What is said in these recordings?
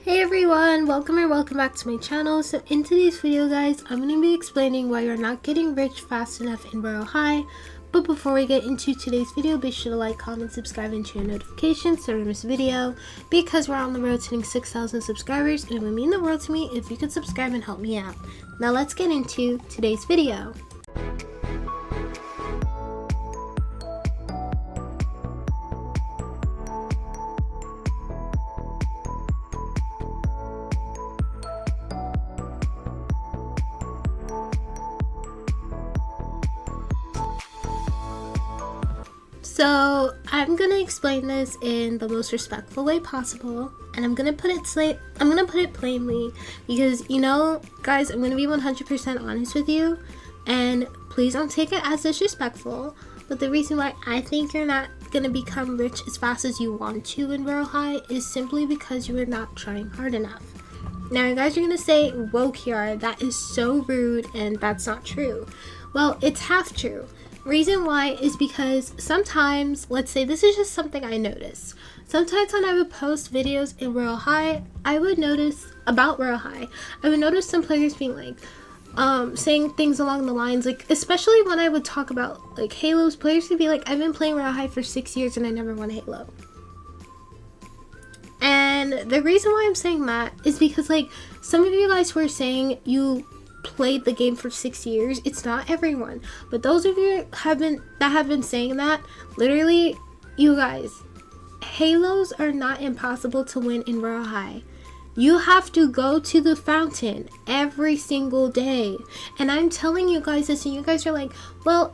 Hey everyone, welcome back to my channel. So in today's video guys, I'm going to be explaining why you're not getting rich fast enough in Royale High. But before we get into today's video, be sure to like, comment, subscribe, and turn notifications so you don't miss a video, because we're on the road to hitting 6,000 subscribers and it would mean the world to me if you could subscribe and help me out. Now let's get into today's video. So I'm gonna explain this in the most respectful way possible, and I'm gonna put it plainly, because you know, guys, I'm gonna be 100% honest with you, and please don't take it as disrespectful. But the reason why I think you're not gonna become rich as fast as you want to in Royale High is simply because you are not trying hard enough. Now, you guys are gonna say, "Whoa, Kiara, that is so rude, and that's not true." Well, it's half true. Reason why is because sometimes, let's say this is just something I notice. Sometimes when I would post videos in Royale High, I would notice about Royale High. I would notice some players being like, saying things along the lines, like, especially when I would talk about like Halos, players would be like, "I've been playing Royale High for 6 years and I never won Halo." And the reason why I'm saying that is because, like, some of you guys were saying you played the game for 6 years. It's not everyone, but those of you have been saying that, literally, you guys, Halos are not impossible to win in Royale High. You have to go to the fountain every single day, and I'm telling you guys this, and you guys are like, "Well,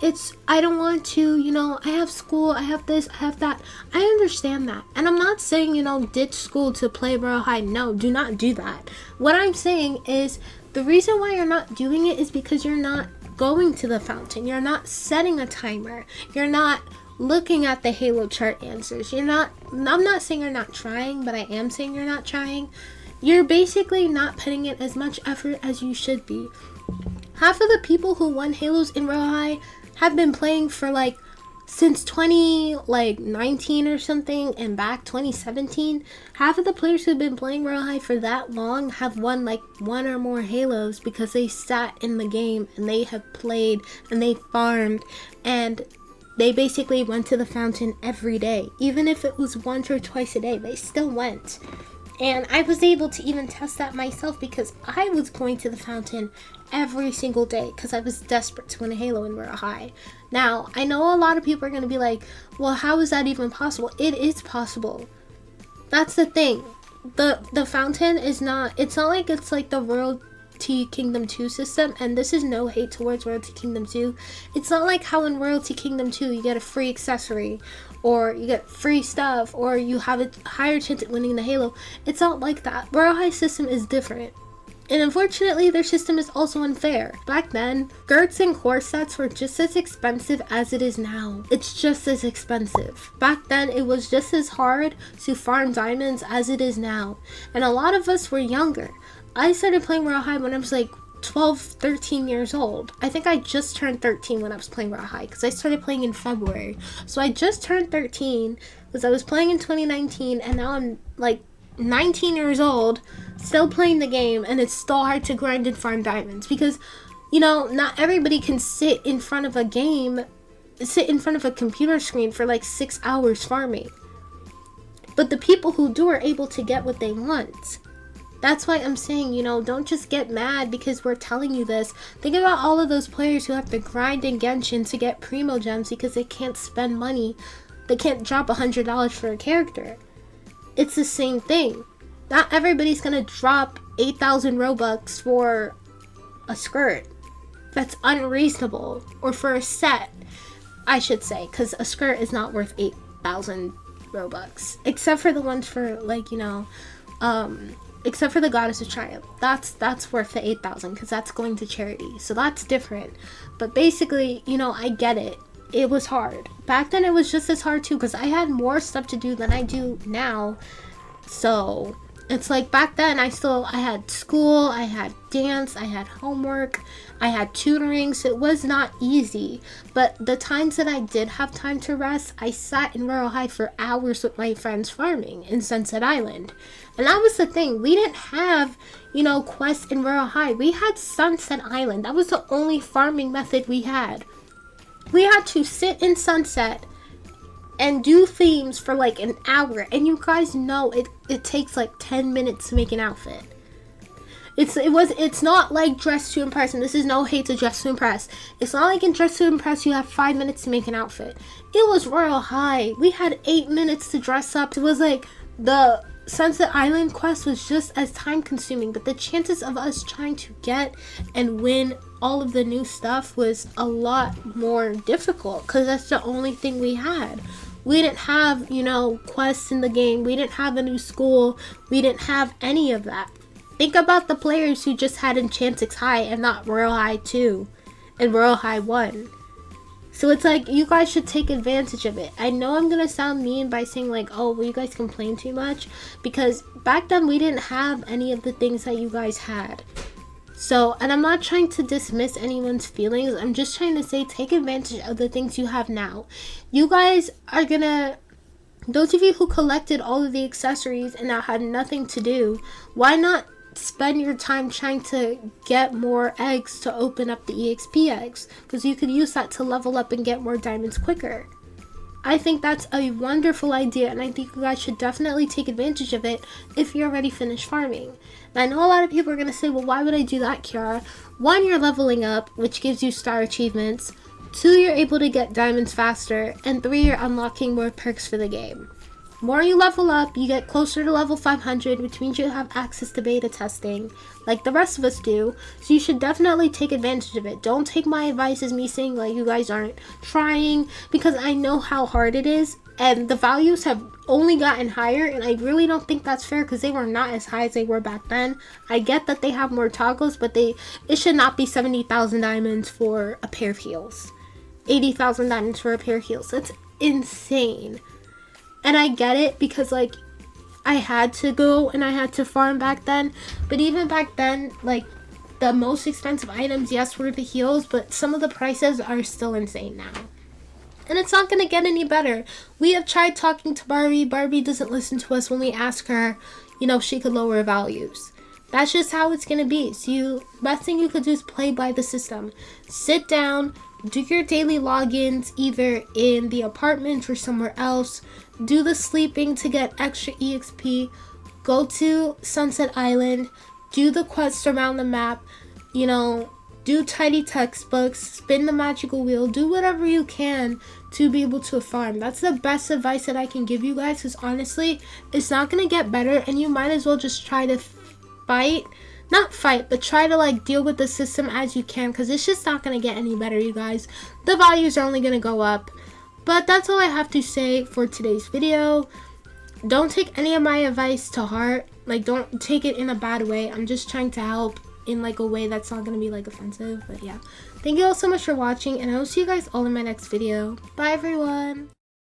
I don't want to, you know, I have school, I have this, I have that." I understand that, and I'm not saying, you know, ditch school to play Royale High. No, do not do that. What I'm saying is, the reason why you're not doing it is because you're not going to the fountain. You're not setting a timer. You're not looking at the Halo chart answers. I'm not saying you're not trying, but I am saying you're not trying. You're basically not putting in as much effort as you should be. Half of the people who won Halos in Royale High have been playing for like since 2019 or something, and back 2017. Half of the players who've been playing Royale High for that long have won like 1 or more Halos because they sat in the game and they have played and they farmed, and they basically went to the fountain every day. Even if it was once or twice a day, they still went. And I was able to even test that myself because I was going to the fountain every single day because I was desperate to win a Halo in Royale High. Now, I know a lot of people are going to be like, "Well, how is that even possible?" It is possible. That's the thing. The fountain is not, it's not like it's like the Royalty Kingdom 2 system, and this is no hate towards Royalty Kingdom 2. It's not like how in Royalty Kingdom 2 you get a free accessory, or you get free stuff, or you have a higher chance at winning the Halo. It's not like that. Royale High system is different. And unfortunately, their system is also unfair. Back then, skirts and core sets were just as expensive as it is now. It's just as expensive. Back then, it was just as hard to farm diamonds as it is now. And a lot of us were younger. I started playing Royale High when I was like 12, 13 years old. I think I just turned 13 when I was playing Royale High, because I started playing in February. So I just turned 13 because I was playing in 2019, and now I'm like 19 years old, still playing the game, and it's still hard to grind and farm diamonds because, you know, not everybody can sit in front of a computer screen for like 6 hours farming. But the people who do are able to get what they want. That's why I'm saying, you know, don't just get mad because we're telling you this. Think about all of those players who have to grind in Genshin to get Primo Gems because they can't spend money. They can't drop $100 for a character. It's the same thing. Not everybody's gonna drop 8,000 Robux for a skirt. That's unreasonable. Or for a set, I should say, because a skirt is not worth 8,000 Robux. Except for the ones for, like, you know, except for the Goddess of Triumph. That's worth the 8,000 because that's going to charity. So that's different. But basically, you know, I get it. It was hard. Back then it was just as hard too because I had more stuff to do than I do now. So It's like back then I had school, I had dance, I had homework, I had tutoring, so it was not easy. But the times that I did have time to rest, I sat in Royale High for hours with my friends farming in Sunset Island. And that was the thing, we didn't have, you know, quests in Royale High. We had Sunset Island. That was the only farming method we had. We had to sit in Sunset and do themes for like an hour, and you guys know it takes like 10 minutes to make an outfit. It's not like Dress to Impress, and this is no hate to Dress to Impress. It's not like in Dress to Impress you have 5 minutes to make an outfit. It was Royale High. We had 8 minutes to dress up. It was like the Sunset Island quest was just as time consuming, but the chances of us trying to get and win all of the new stuff was a lot more difficult because that's the only thing we had. We didn't have, you know, quests in the game. We didn't have a new school. We didn't have any of that. Think about the players who just had Enchantix High and not Royale High 2 and Royale High 1. So it's like, you guys should take advantage of it. I know I'm going to sound mean by saying like, oh, well, you guys complain too much. Because back then we didn't have any of the things that you guys had. So, and I'm not trying to dismiss anyone's feelings. I'm just trying to say take advantage of the things you have now. You guys are gonna, those of you who collected all of the accessories and now had nothing to do, why not spend your time trying to get more eggs to open up the EXP eggs? Because you could use that to level up and get more diamonds quicker. I think that's a wonderful idea, and I think you guys should definitely take advantage of it if you're already finished farming. And I know a lot of people are going to say, well, why would I do that, Kiara? 1, you're leveling up, which gives you star achievements. 2, you're able to get diamonds faster. And 3, you're unlocking more perks for the game. More you level up, you get closer to level 500, which means you have access to beta testing, like the rest of us do. So you should definitely take advantage of it. Don't take my advice as me saying like you guys aren't trying, because I know how hard it is, and the values have only gotten higher, and I really don't think that's fair because they were not as high as they were back then. I get that they have more toggles, but it should not be 70,000 diamonds for a pair of heels. 80,000 diamonds for a pair of heels. That's insane. And I get it because like I had to go and I had to farm back then, but even back then, like the most expensive items, yes, were the heels, but some of the prices are still insane now. And it's not going to get any better. We have tried talking to Barbie. Barbie doesn't listen to us when we ask her, you know, if she could lower values. That's just how it's going to be. So best thing you could do is play by the system. Sit down, do your daily logins either in the apartment or somewhere else. Do the sleeping to get extra EXP. Go to Sunset Island. Do the quests around the map. You know, do tidy textbooks. Spin the magical wheel. Do whatever you can to be able to farm. That's the best advice that I can give you guys, because honestly, it's not going to get better, and you might as well just try to not fight, but try to like deal with the system as you can, because it's just not going to get any better, you guys. The values are only going to go up. But that's all I have to say for today's video. Don't take any of my advice to heart. Like, don't take it in a bad way. I'm just trying to help in like a way that's not going to be like offensive. But yeah, thank you all so much for watching, and I will see you guys all in my next video. Bye everyone.